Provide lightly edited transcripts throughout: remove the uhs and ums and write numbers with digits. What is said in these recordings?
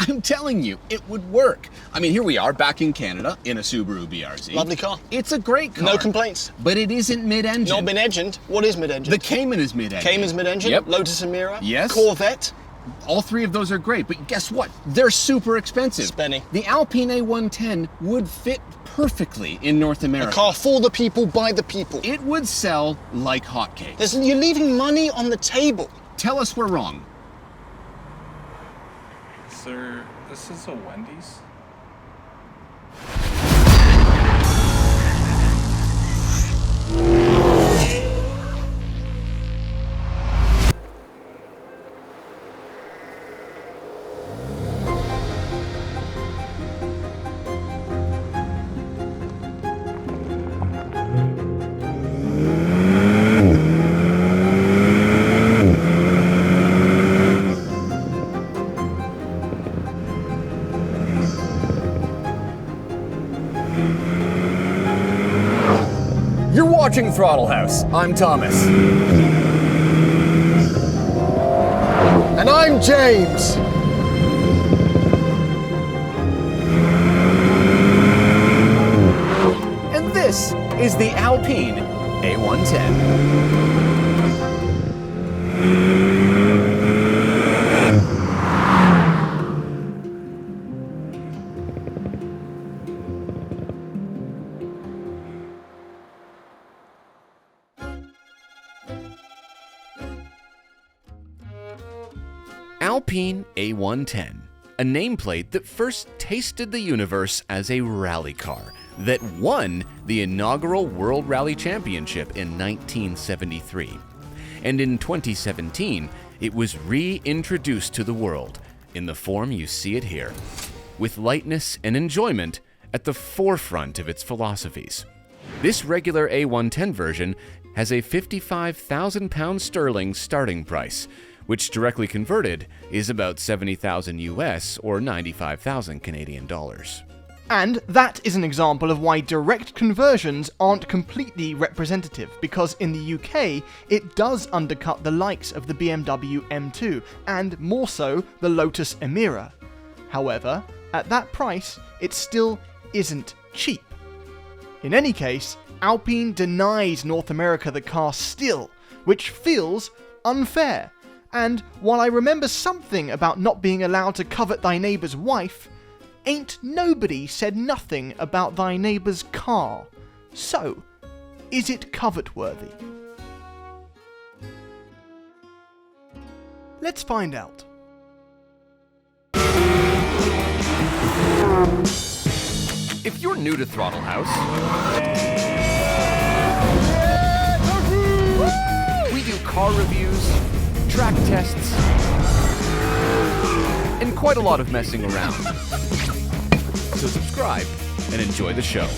I'm telling you, it would work. I mean, here we are back in Canada in a Subaru BRZ. Lovely car. It's a great car. No complaints. But it isn't mid-engine. Not mid-engined. What is mid-engined? The Cayman is mid-engine. Cayman's mid-engine? Yep. Lotus Emira? Yes. Corvette? All three of those are great, but guess what? They're super expensive. Spenny. The Alpine A110 would fit perfectly in North America. A car for the people, by the people. It would sell like hotcakes. You're leaving money on the table. Tell us we're wrong. Sir, this is a Wendy's? You're watching Throttle House. I'm Thomas. And I'm James. And this is the Alpine A110. Alpine A110, a nameplate that first tasted the universe as a rally car that won the inaugural World Rally Championship in 1973. And in 2017, it was reintroduced to the world in the form you see it here, with lightness and enjoyment at the forefront of its philosophies. This regular A110 version has a £55,000 sterling starting price, which directly converted is about 70,000 US or 95,000 Canadian dollars. And that is an example of why direct conversions aren't completely representative, because in the UK it does undercut the likes of the BMW M2 and more so the Lotus Emira. However, at that price it still isn't cheap. In any case, Alpine denies North America the car still, which feels unfair. And while I remember something about not being allowed to covet thy neighbour's wife, ain't nobody said nothing about thy neighbour's car. So, is it covet-worthy? Let's find out. If you're new to Throttle House, we do car reviews, track tests, and quite a lot of messing around. So subscribe and enjoy the show.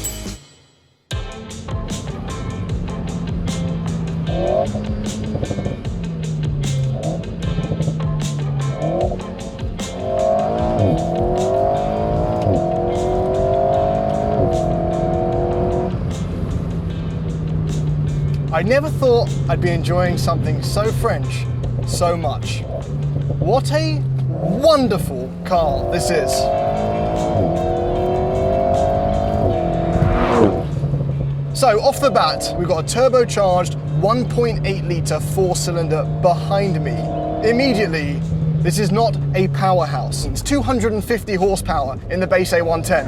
I never thought I'd be enjoying something so French so much. What a wonderful car this is. So off the bat, we've got a turbocharged 1.8 litre 4-cylinder behind me. Immediately, this is not a powerhouse. It's 250 horsepower in the base A110.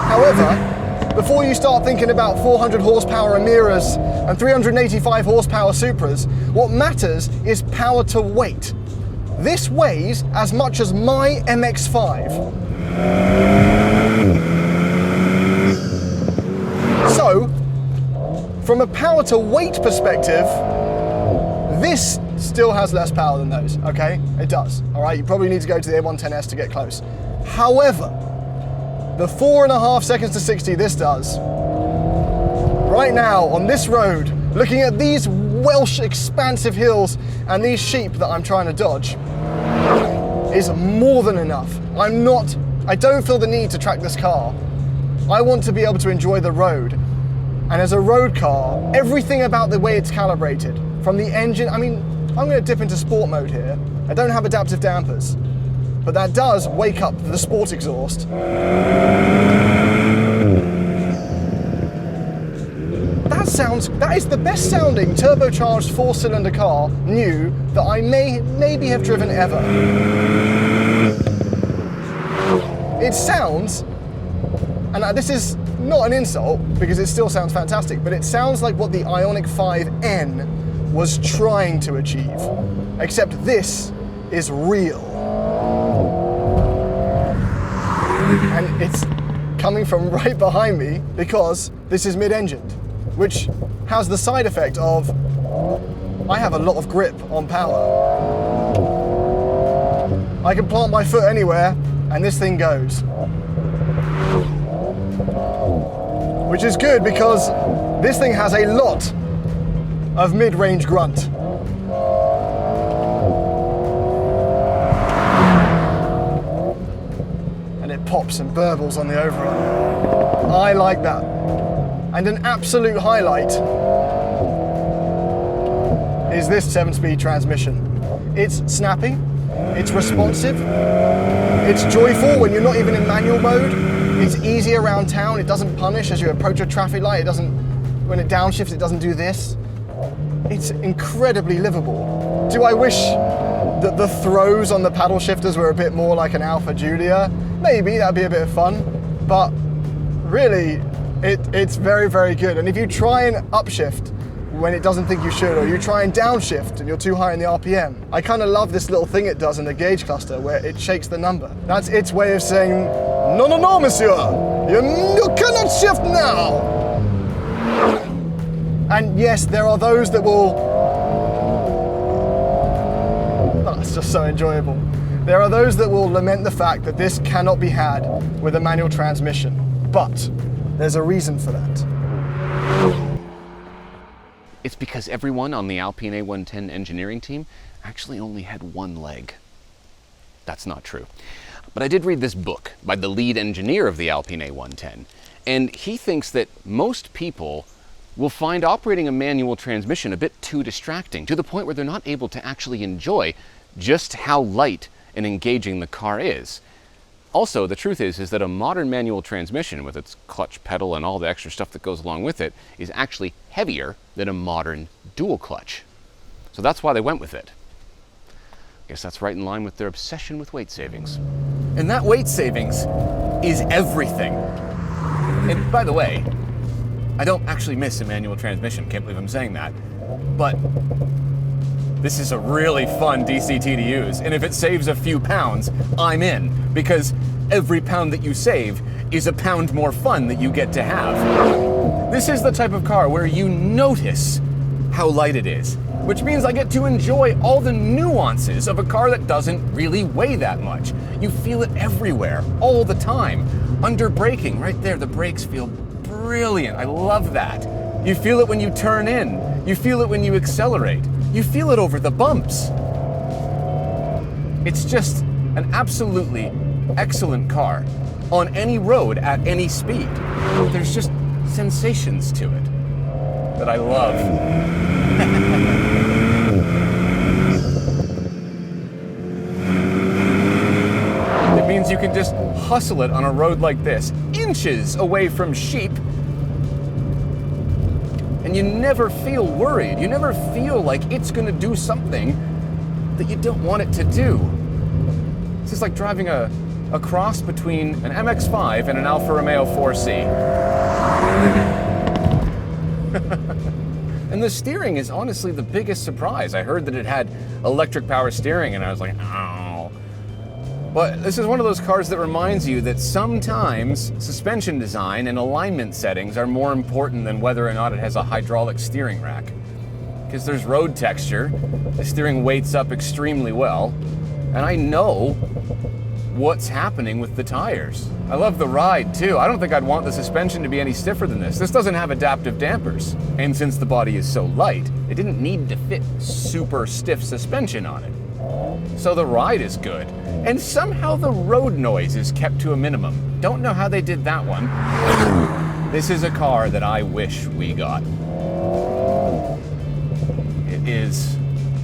However, before you start thinking about 400 horsepower Emiras and 385 horsepower Supras, what matters is power to weight. This weighs as much as my MX-5. So, from a power to weight perspective, this still has less power than those, okay? It does, all right? You probably need to go to the A110S to get close. However, the 4.5 seconds to 60 this does, right now on this road, looking at these Welsh expansive hills and these sheep that I'm trying to dodge, is more than enough. I don't feel the need to track this car. I want to be able to enjoy the road. And as a road car, everything about the way it's calibrated, from the engine, I mean, I'm going to dip into sport mode here. I don't have adaptive dampers. but that does wake up the sport exhaust. That is the best sounding turbocharged 4-cylinder car, new, that I maybe have driven ever. It sounds, and this is not an insult because it still sounds fantastic, but it sounds like what the Ioniq 5N was trying to achieve, except this is real. And it's coming from right behind me because this is mid-engined, which has the side effect of I have a lot of grip on power. I can plant my foot anywhere and this thing goes. Which is good because this thing has a lot of mid-range grunt. And it pops and burbles on the overrun. I like that. And an absolute highlight is this 7-speed transmission. It's snappy, it's responsive, it's joyful when you're not even in manual mode, it's easy around town, it doesn't punish as you approach a traffic light, when it downshifts it doesn't do this. It's incredibly livable. Do I wish that the throws on the paddle shifters were a bit more like an Alfa Giulia? Maybe, that'd be a bit of fun, but really, it's very, very good. And if you try and upshift when it doesn't think you should, or you try and downshift and you're too high in the RPM, I kind of love this little thing it does in the gauge cluster where it shakes the number. That's its way of saying, no, no, no, monsieur, you cannot shift now. And yes, there are those that will, oh, it's just so enjoyable. There are those that will lament the fact that this cannot be had with a manual transmission, but there's a reason for that. It's because everyone on the Alpine A110 engineering team actually only had one leg. That's not true. But I did read this book by the lead engineer of the Alpine A110, and he thinks that most people will find operating a manual transmission a bit too distracting, to the point where they're not able to actually enjoy just how light and engaging the car is. Also, the truth is that a modern manual transmission with its clutch pedal and all the extra stuff that goes along with it is actually heavier than a modern dual clutch. So that's why they went with it. I guess that's right in line with their obsession with weight savings. And that weight savings is everything. And by the way, I don't actually miss a manual transmission. Can't believe I'm saying that. But this is a really fun DCT to use. And if it saves a few pounds, I'm in. Because every pound that you save is a pound more fun that you get to have. This is the type of car where you notice how light it is, which means I get to enjoy all the nuances of a car that doesn't really weigh that much. You feel it everywhere, all the time. Under braking, right there, the brakes feel brilliant. I love that. You feel it when you turn in. You feel it when you accelerate. You feel it over the bumps. It's just an absolutely excellent car on any road at any speed. There's just sensations to it that I love. It means you can just hustle it on a road like this, inches away from sheep, and you never feel worried. You never feel like it's gonna do something that you don't want it to do. This is like driving a cross between an MX-5 and an Alfa Romeo 4C. And the steering is honestly the biggest surprise. I heard that it had electric power steering and I was like, oh. But this is one of those cars that reminds you that sometimes suspension design and alignment settings are more important than whether or not it has a hydraulic steering rack. Because there's road texture, the steering weights up extremely well, and I know what's happening with the tires. I love the ride too. I don't think I'd want the suspension to be any stiffer than this. This doesn't have adaptive dampers. And since the body is so light, it didn't need to fit super stiff suspension on it. So the ride is good. And somehow the road noise is kept to a minimum. Don't know how they did that one. This is a car that I wish we got. It is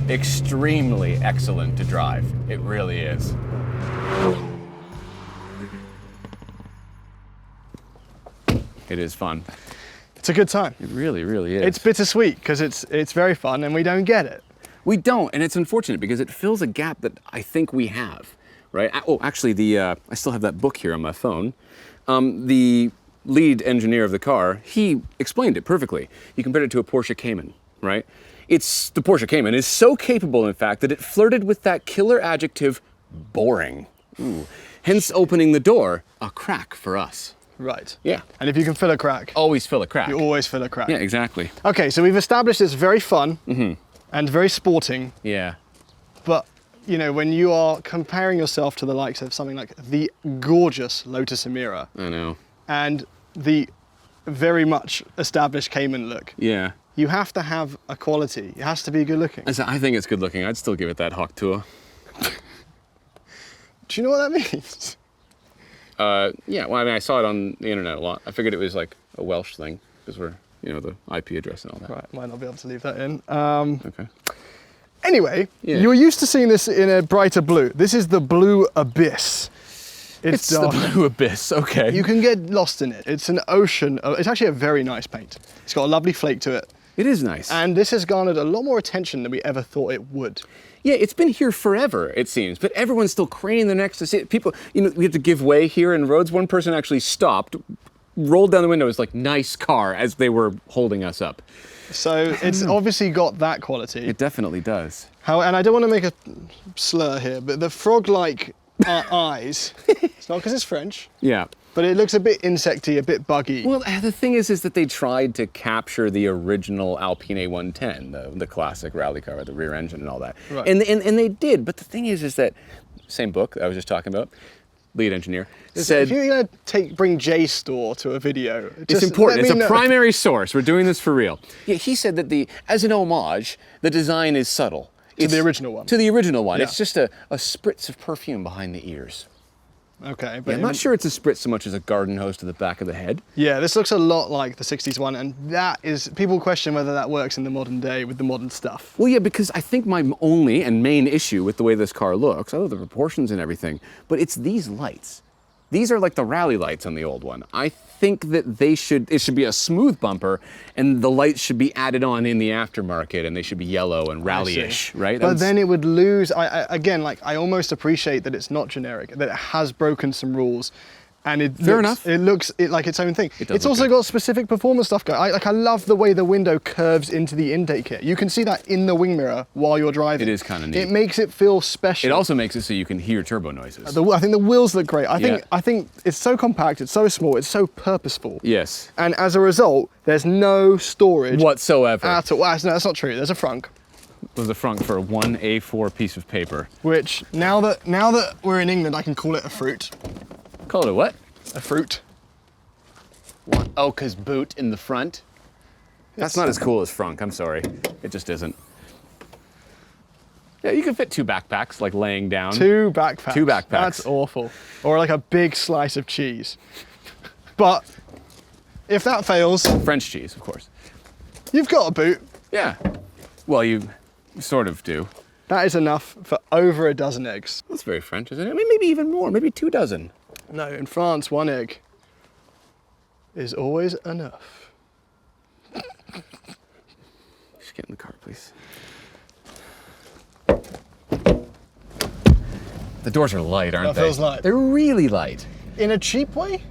extremely excellent to drive. It really is. It is fun. It's a good time. It really, really is. It's bittersweet because it's very fun and we don't get it. We don't, and it's unfortunate because it fills a gap that I think we have, right? Oh, actually, I still have that book here on my phone. The lead engineer of the car, he explained it perfectly. He compared it to a Porsche Cayman, right? The Porsche Cayman is so capable, in fact, that it flirted with that killer adjective, boring. Ooh. Hence opening the door, a crack for us. Right. Yeah. And if you can fill a crack, Always fill a crack. you always fill a crack. Yeah, exactly. Okay, so we've established it's very fun and very sporting, Yeah. but you know, when you are comparing yourself to the likes of something like the gorgeous Lotus Emira I know. and the very much established Cayman look, Yeah. you have to have a quality. It has to be good looking. I think it's good looking. I'd still give it that Hawk Tour. Do you know what that means? Yeah, well, I mean, I saw it on the internet a lot. I figured it was like a Welsh thing because we're, the IP address and all that. Right, might not be able to leave that in. Okay. Anyway, Yeah. you're used to seeing this in a brighter blue. This is the blue abyss. It's dark. the Blue Abyss. Okay. You can get lost in it. It's an ocean. It's actually a very nice paint. It's got a lovely flake to it. It is nice. And this has garnered a lot more attention than we ever thought it would. Yeah, it's been here forever, it seems, but everyone's still craning their necks to see it. People, we have to give way here in roads. One person actually stopped, rolled down the window, was like, nice car, as they were holding us up. So it's obviously got that quality. It definitely does. And I don't want to make a slur here, but the frog-like eyes, it's not because it's French, Yeah. but it looks a bit insecty, a bit buggy. Well, the thing is that they tried to capture the original Alpine A110, the classic rally car with the rear engine and all that. Right. And they did, but the thing is that, same book that I was just talking about, lead engineer, said, if you're going to bring JSTOR to a video, it's just important. let It's me a know. primary source. We're doing this for real. Yeah, he said that as an homage, the design is subtle. To the original one. To the original one. Yeah. It's just a spritz of perfume behind the ears. Okay, but Yeah, I'm not sure it's a spritz so much as a garden hose to the back of the head. Yeah, this looks a lot like the 60s one, and that is, people question whether that works in the modern day with the modern stuff. Well, yeah, because I think my only and main issue with the way this car looks, I love the proportions and everything, but it's these lights. These are like the rally lights on the old one. I think that it should be a smooth bumper, and the lights should be added on in the aftermarket, and they should be yellow and rally-ish, right? But then it would lose, I almost appreciate that it's not generic, that it has broken some rules. And it looks like its own thing. It's also got specific performance stuff going. I love the way the window curves into the intake here. You can see that in the wing mirror while you're driving. It is kind of neat. It makes it feel special. It also makes it so you can hear turbo noises. I think the wheels look great. I think it's so compact, it's so small, it's so purposeful. Yes. And as a result, there's no storage Whatsoever. at all. Well, no, that's not true. There's a frunk. Was the front for one A4 piece of paper. Which now that we're in England, I can call it a fruit. Call it a what? A fruit. What? Oh, because boot in the front? That's not as cool as frunk, I'm sorry. It just isn't. Yeah, you can fit 2 backpacks, like laying down. 2 backpacks. 2 backpacks. That's awful. Or like a big slice of cheese. But if that fails, French cheese, of course. you've got a boot. Yeah. Well, you sort of do. That is enough for over a dozen eggs. That's very French, isn't it? I mean, maybe even more, maybe 2 dozen. No, in France, 1 egg is always enough. Just get in the car, please. The doors are light, aren't That they? feels light. They're really light. In a cheap way?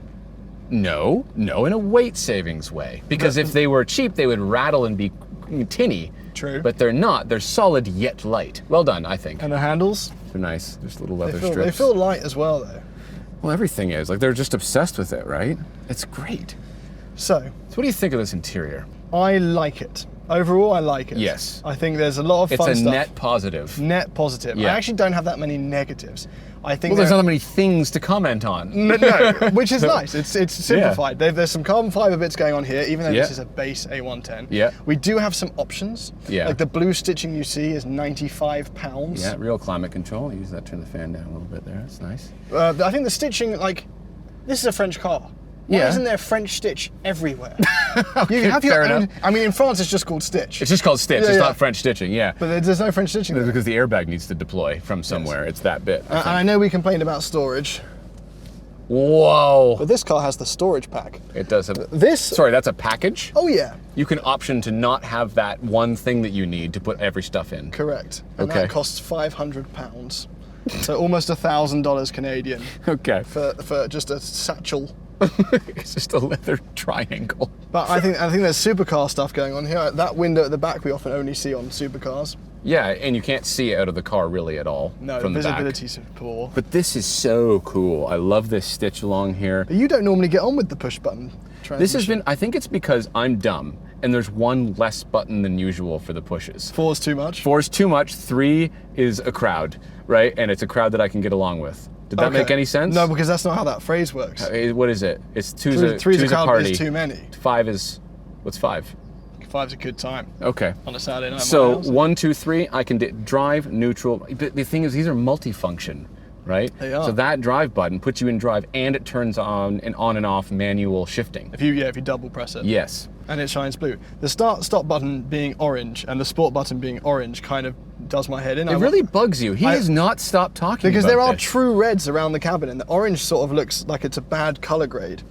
No, in a weight savings way. Because if they were cheap, they would rattle and be tinny. True. But they're not. They're solid yet light. Well done, I think. And the handles? They're nice. There's little leather They strips. feel light as well, though. Well, everything is. Like, they're just obsessed with it, right? It's great. So, So what do you think of this interior? I like it. Overall, I like it. Yes. I think there's a lot of It's fun a stuff. net positive. Net positive. Yeah. I actually don't have that many negatives. I think Well, there's not that many things to comment on. no, which is nice. It's simplified. There's some carbon fiber bits going on here, even though Yeah. this is a base A110. Yeah. We do have some options. Yeah. Like the blue stitching you see is £95. Yeah, real climate control. Use that, turn the fan down a little bit there. That's nice. I think the stitching, like, this is a French car. Why Yeah. isn't there French stitch everywhere? Okay, You have your fair own. enough. I mean, in France it's just called stitch. It's just called stitch. Yeah, It's yeah. not French stitching. Yeah. But there's no French stitching there. Because the airbag needs to deploy from somewhere. It's that bit. And I know we complained about storage, Whoa. but this car has the storage pack. It does have. This. Sorry, that's a package? Oh yeah, You can option to not have that one thing that you need to put every stuff in. correct. And Okay. that costs £500, so almost $1,000 Canadian Okay. for just a satchel. It's just a leather triangle. But I think there's supercar stuff going on here. That window at the back we often only see on supercars. Yeah, and you can't see it out of the car really at all No, from the back. visibility's poor. But this is so cool. I love this stitch along here. But you don't normally get on with the push button transmission. This has been, I think it's because I'm dumb and there's one less button than usual for the pushes. 4's too much. 4 is too much, 3 is a crowd, right? And it's a crowd that I can get along with. Did that make any sense? No, because that's not how that phrase works. What is it? It's Three's two's a a crowd party. is too many. 5 is, what's 5? 5's a good time Okay. on a Saturday night. So 1, 2, 3, I can drive, neutral. But the thing is, these are multifunction, right? They are. So that drive button puts you in drive, and it turns on and off manual shifting. if you double press it. Yes. And it shines blue. The stop button being orange and the sport button being orange kind of does my head in. It really bugs you. He has not stopped talking because about there are this. true reds around the cabin, and the orange sort of looks like it's a bad color grade.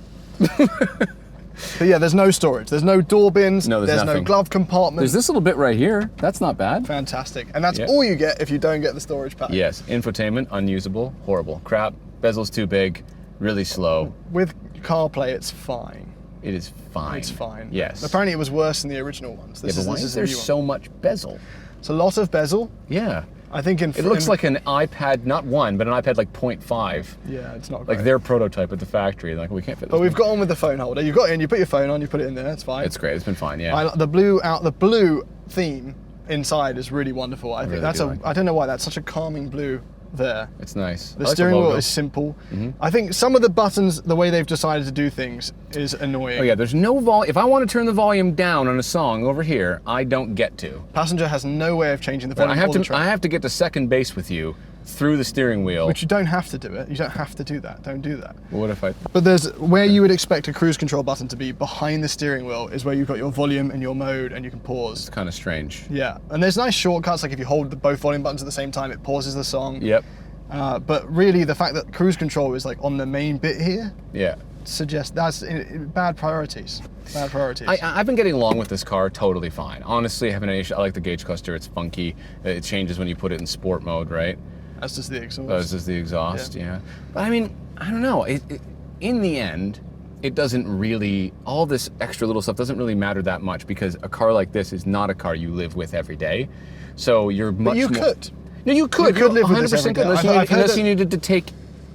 But yeah, there's no storage. There's no door bins. No, there's no nothing. glove compartment. There's this little bit right here. That's not bad. Fantastic. And that's Yeah. all you get if you don't get the storage pack. Yes. Infotainment, unusable, horrible. Crap. Bezel's too big, really slow. With CarPlay, it's fine. It is fine. It's fine. Yes. Apparently, it was worse than the original ones. Yeah, but why is there a new one. so much bezel? It's a lot of bezel. Yeah. I think It looks like an iPad, not 1, but an iPad like 0.5. Yeah, it's not great. Like their prototype at the factory. Like, we can't fit this. But we've got on with the phone holder. You got in, you put your phone on, you put it in there. It's fine. It's great. It's been fine. Yeah. The blue theme inside is really wonderful. I think really that's do like I don't know why that's such a calming blue there. It's nice. The I like steering wheel logo. is simple. I think some of the buttons, the way they've decided to do things, is annoying. Oh yeah, there's no volume. If I want to turn the volume down on a song over here, I don't get to. Passenger has no way of changing the But volume. I have or the to. track. I have to get to second base with you through the steering wheel. Which you don't have to do it. You don't have to do that. Don't do that. What if I? But there's where you would expect a cruise control button to be behind the steering wheel is where you've got your volume and your mode and you can pause. It's kind of strange. Yeah, and there's nice shortcuts, like if you hold both volume buttons at the same time, it pauses the song. Yep. But really, the fact that cruise control is like on the main bit here Yeah. suggests that's bad priorities. Bad priorities. I've been getting along with this car totally fine. Honestly, I haven't any issue. I like the gauge cluster. It's funky. It changes when you put it in sport mode, right? As does the exhaust. As is the exhaust, yeah. But I mean, I don't know. In the end, it doesn't really, all this extra little stuff doesn't really matter that much because a car like this is not a car you live with every day. So you're much But you more... could. No, you could. You could live with this every 100% day. could, unless, I've heard unless that- you needed to take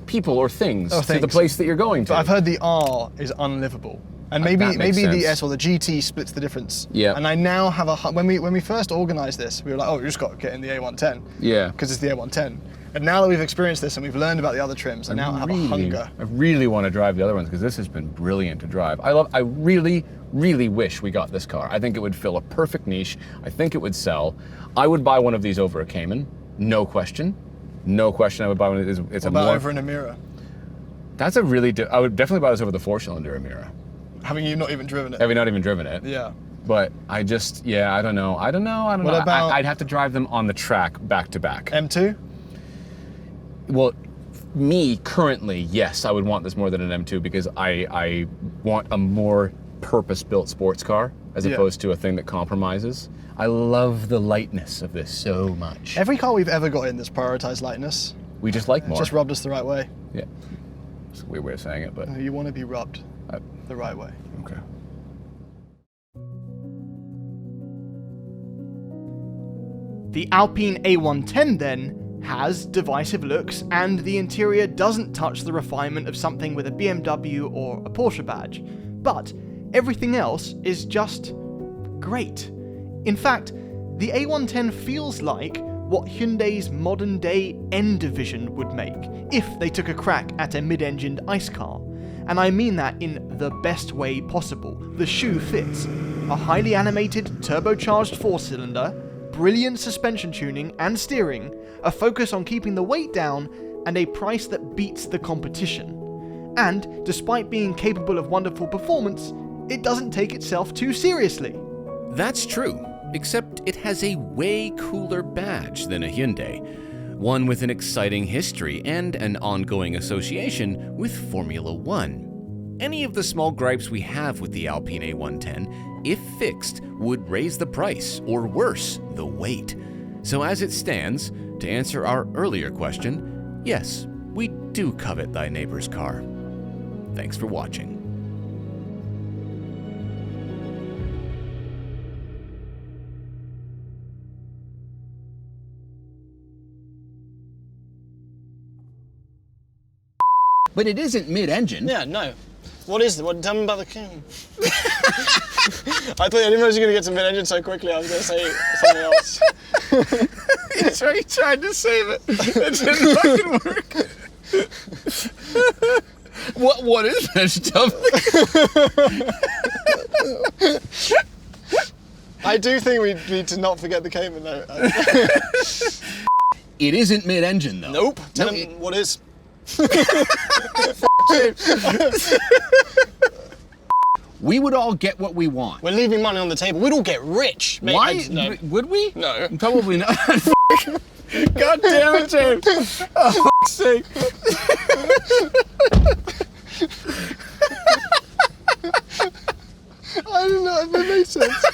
people or things to the things. place that you're going to. But I've heard the R is unlivable. And That maybe makes the sense. S or the GT splits the difference. Yeah. And I now have when we first organised this, we were like, oh, we just got to get in the A110. Yeah. Because it's the A110. And now that we've experienced this and we've learned about the other trims, I now have a hunger. I really want to drive the other ones because this has been brilliant to drive. I really, really wish we got this car. I think it would fill a perfect niche. I think it would sell. I would buy one of these over a Cayman, no question. No question, I would buy one of these. It's What a about more. over an Emira? That's a really. I would definitely buy this over the 4-cylinder Emira. Having you not even driven it. Have you not even driven it? Yeah. But I just, yeah, I don't know. What know. about- I'd have to drive them on the track back to back. M2? Well, me currently, yes, I would want this more than an M2 because I want a more purpose-built sports car as Yeah. opposed to a thing that compromises. I love the lightness of this so much. Every car we've ever got in that's prioritised lightness We just like more. just rubbed us the right way. Yeah. It's a weird way of saying it, but You want to be rubbed the right way. okay. The Alpine A110 then has divisive looks, and the interior doesn't touch the refinement of something with a BMW or a Porsche badge. But everything else is just great. In fact, the A110 feels like what Hyundai's modern-day N division would make if they took a crack at a mid-engined ICE car. And I mean that in the best way possible. The shoe fits. A highly animated, turbocharged 4-cylinder, brilliant suspension tuning and steering, a focus on keeping the weight down, and a price that beats the competition. And, despite being capable of wonderful performance, it doesn't take itself too seriously. That's true, except it has a way cooler badge than a Hyundai, one with an exciting history and an ongoing association with Formula One. Any of the small gripes we have with the Alpine A110, if fixed, would raise the price, or worse, the weight. So as it stands, to answer our earlier question, yes, we do covet thy neighbor's car. Thanks for watching. But it isn't mid-engine. Yeah, no. What is it? Tell me about the king. I didn't realize you were going to get to mid-engine so quickly. I was going to say something else. He tried to save it. It didn't fucking work. What is vegetable? I do think we need to not forget the Cayman though. It isn't mid-engine though. Nope. Tell him what is. We would all get what we want. We're leaving money on the table. We'd all get rich. Mate, Why? No. Would we? No. Probably not. God damn it, James. Oh, fuck's sake. I don't know if that makes sense.